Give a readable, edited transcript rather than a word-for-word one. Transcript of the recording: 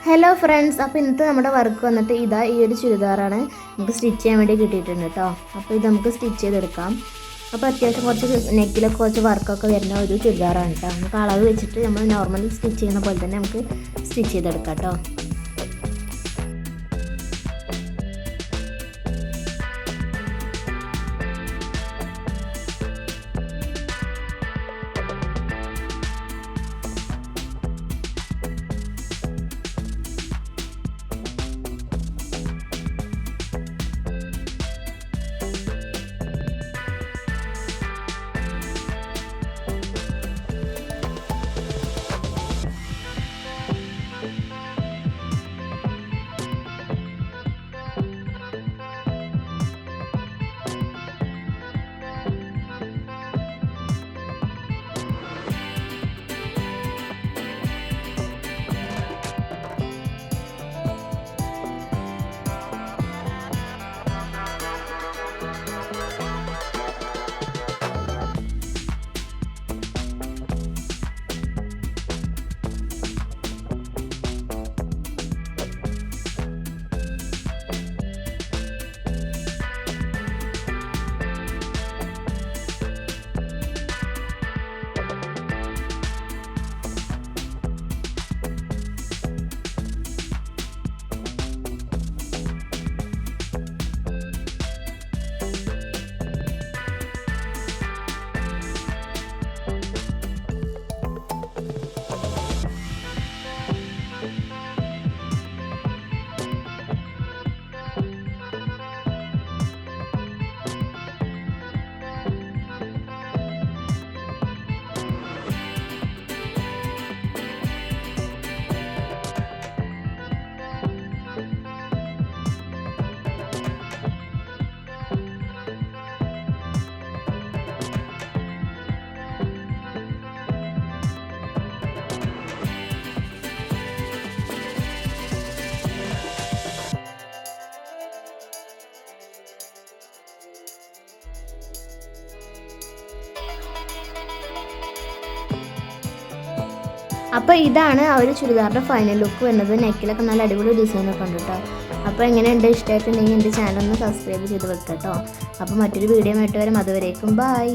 Hello friends, അപ്പോൾ ഇന്നത്തെ നമ്മുടെ വർക്ക് വന്നിട്ട് ഇതാ ഈ ഒരു ചുരിദാറാണ് നമുക്ക് സ്റ്റിച്ച് ചെയ്യാൻ വേണ്ടി കിട്ടിയിട്ടുണ്ട് കേട്ടോ. അപ്പോൾ ഇത് നമുക്ക് സ്റ്റിച്ച് ചെയ്തെടുക്കാം. അപ്പോൾ അത്യാവശ്യം കുറച്ച് നെക്കിലൊക്കെ കുറച്ച് വർക്കൊക്കെ വരുന്ന ഒരു ചുരിദാറാണ് കേട്ടോ. നമുക്ക് അളവ് വെച്ചിട്ട് നമ്മൾ നോർമലി സ്റ്റിച്ച് ചെയ്യുന്ന പോലെ തന്നെ നമുക്ക് സ്റ്റിച്ച് ചെയ്തെടുക്കാം കേട്ടോ. അപ്പോൾ ഇതാണ് ആ ഒരു ചുരിദാറിൻ്റെ ഫൈനൽ ലുക്ക് വരുന്നത്. നെക്കിലൊക്കെ നല്ല അടിപൊളി ഡിസൈനൊക്കെ ഉണ്ട് കേട്ടോ. അപ്പോൾ എങ്ങനെയുണ്ട്, ഇഷ്ടമായിട്ടുണ്ടെങ്കിൽ എൻ്റെ ചാനൽ ഒന്ന് സബ്സ്ക്രൈബ് ചെയ്ത് വെക്കാം കേട്ടോ. അപ്പോൾ മറ്റൊരു വീഡിയോ ആയിട്ട് വരും. അതുവരേക്കും ബൈ.